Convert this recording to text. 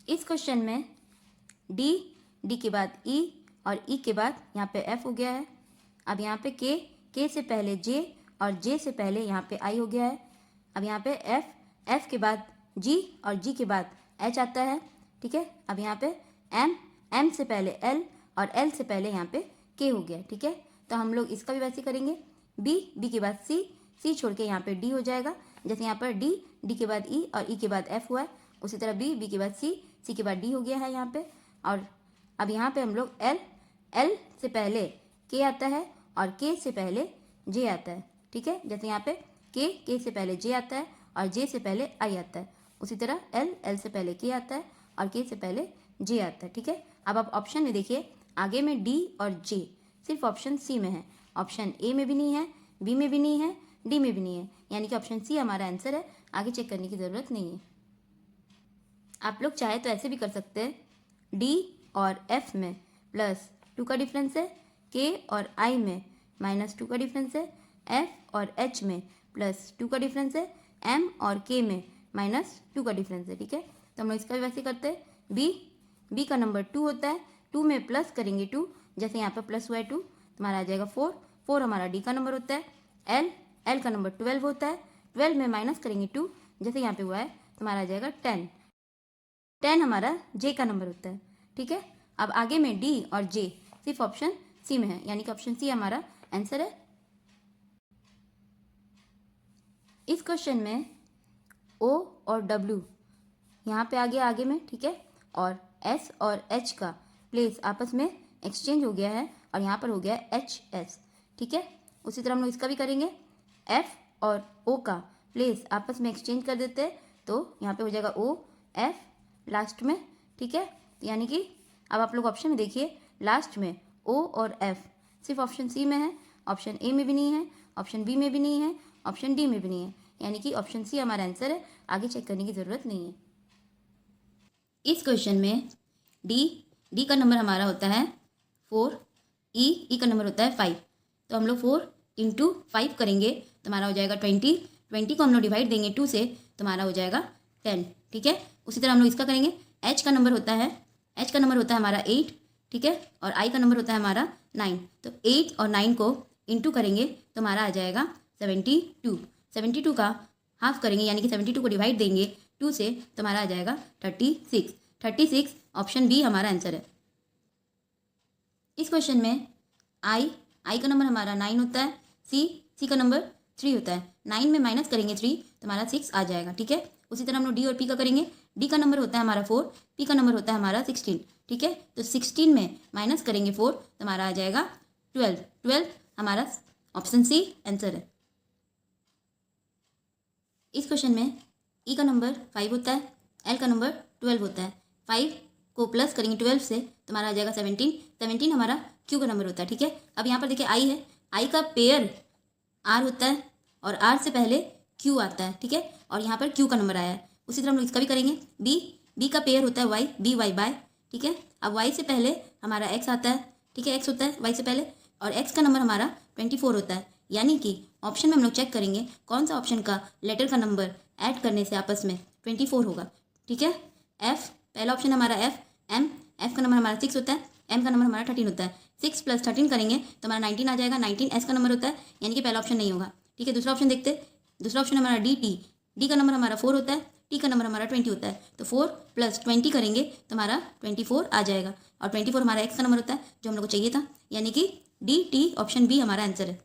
इस क्वेश्चन में D, D के बाद ई और ई के बाद यहाँ पे एफ हो गया है। अब यहाँ पे के से पहले जे और जे से पहले यहाँ पे आई हो गया है। अब यहाँ पे एफ, एफ के बाद जी और जी के बाद एच आता है। ठीक है, अब यहाँ पे एम, एम से पहले एल और एल से पहले यहाँ पे के हो गया। ठीक है, तो हम लोग इसका भी वैसे करेंगे। बी, बी के बाद सी, सी छोड़ के यहाँ पे डी हो जाएगा। जैसे यहाँ पर डी, डी के बाद ई और ई के बाद एफ हुआ है, उसी तरह बी, बी के बाद सी, सी के बाद डी हो गया है यहाँ पे। और अब यहाँ पे हम लोग एल, एल से पहले के आता है और के से पहले जे आता है। ठीक है, जैसे यहाँ पे के से पहले जे आता है और जे से पहले आई आता है, उसी तरह एल, एल से पहले के आता है और के से पहले जे आता है। ठीक है, अब आप ऑप्शन में देखिए, आगे में डी और जे सिर्फ ऑप्शन सी में है, ऑप्शन ए में भी नहीं है, बी में भी नहीं है, डी में भी नहीं है, यानी कि ऑप्शन सी हमारा आंसर है। आगे चेक करने की ज़रूरत नहीं है। आप लोग चाहे तो ऐसे भी कर सकते हैं, डी और एफ में +2 का डिफरेंस है, के और आई में -2 का डिफरेंस है, एफ और एच में +2 का डिफरेंस है, एम और के में -2 का डिफरेंस है। ठीक है, तो हम लोग इसका भी वैसे करते हैं। बी, बी का नंबर 2 होता है, 2 में प्लस करेंगे 2, जैसे यहाँ पर प्लस हुआ है 2, तुम्हारा आ जाएगा 4, 4 हमारा डी का नंबर होता है। एल, एल का नंबर 12 होता है, 12 में माइनस करेंगे 2, जैसे यहाँ पे हुआ है, तुम्हारा आ जाएगा 10, 10 हमारा जे का नंबर होता है। ठीक है, अब आगे में डी और जे सिर्फ ऑप्शन सी में है, यानी कि ऑप्शन सी हमारा आंसर है। इस क्वेश्चन में ओ और डब्ल्यू यहाँ पे आ गया आगे में। ठीक है, और एस और एच का प्लेस आपस में एक्सचेंज हो गया है और यहाँ पर हो गया है एच एस। ठीक है, उसी तरह हम लोग इसका भी करेंगे। एफ और ओ का प्लेस आपस में एक्सचेंज कर देते हैं, तो यहाँ पे हो जाएगा ओ एफ लास्ट में। ठीक है, यानी कि अब आप लोग ऑप्शन में देखिए, लास्ट में ओ और एफ सिर्फ ऑप्शन सी में है, ऑप्शन ए में भी नहीं है, ऑप्शन बी में भी नहीं है, ऑप्शन डी में भी नहीं है, यानी कि ऑप्शन सी हमारा आंसर है। आगे चेक करने की ज़रूरत नहीं है। इस क्वेश्चन में डी, डी का नंबर हमारा होता है 4, ई का नंबर होता है 5, तो हम लोग 4 × 5 करेंगे, तुम्हारा हो जाएगा 20, 20 को हम लोग डिवाइड देंगे 2 से, तुम्हारा हो जाएगा 10। ठीक है, उसी तरह हम लोग इसका करेंगे। एच का नंबर होता है, एच का नंबर होता है हमारा 8, ठीक है, और आई का नंबर होता है हमारा 9, तो 8 और 9 को इंटू करेंगे तो हमारा आ जाएगा 72, 72 का हाफ करेंगे, यानी कि 72 को डिवाइड देंगे 2 से, तो हमारा आ जाएगा 36, 36 ऑप्शन बी हमारा आंसर है। इस क्वेश्चन में आई, आई का नंबर हमारा 9 होता है, सी का नंबर 3 होता है, 9 में माइनस करेंगे 3 तो हमारा 6 आ जाएगा। ठीक है, उसी तरह हम लोग डी और पी का करेंगे। डी का नंबर होता है हमारा 4, पी का नंबर होता है हमारा 16। ठीक है, तो 16 में माइनस करेंगे 4 तो हमारा आ जाएगा 12, 12 हमारा ऑप्शन सी आंसर है। इस क्वेश्चन में ई का नंबर 5 होता है, एल का नंबर 12 होता है, 5 को प्लस करेंगे 12 से तो हमारा आ जाएगा 17, 17 हमारा क्यू का नंबर होता है। ठीक है, अब यहाँ पर देखिए आई है, आई का पेयर आर होता है और आर से पहले क्यू आता है। ठीक है, और यहाँ पर क्यू का नंबर आया है। उसी तरह हम लोग इसका भी करेंगे। बी, बी का पेयर होता है वाई, बी वाई बाय। ठीक है, अब वाई से पहले हमारा एक्स आता है। ठीक है, एक्स होता है वाई से पहले, और एक्स का नंबर हमारा 24 होता है, यानी कि ऑप्शन में हम लोग चेक करेंगे कौन सा ऑप्शन का लेटर का नंबर ऐड करने से आपस में 24 होगा। ठीक है, एफ, पहला ऑप्शन हमारा एफ, एम, एफ का नंबर हमारा 6 होता है, एम का नंबर हमारा 13 होता है, 6 + 13 करेंगे तो हमारा 19 आ जाएगा, 19 एस का नंबर होता है, यानी कि पहला ऑप्शन नहीं होगा। ठीक है, दूसरा ऑप्शन देखते हैं। दूसरा ऑप्शन हमारा डी टी, डी का नंबर हमारा 4 होता है, टी का नंबर हमारा 20 होता है, तो 4 + 20 करेंगे तो हमारा 24 आ जाएगा, और 24 हमारा एक्स का नंबर होता है जो हम लोग को चाहिए था, यानी कि डी टी ऑप्शन बी हमारा आंसर है।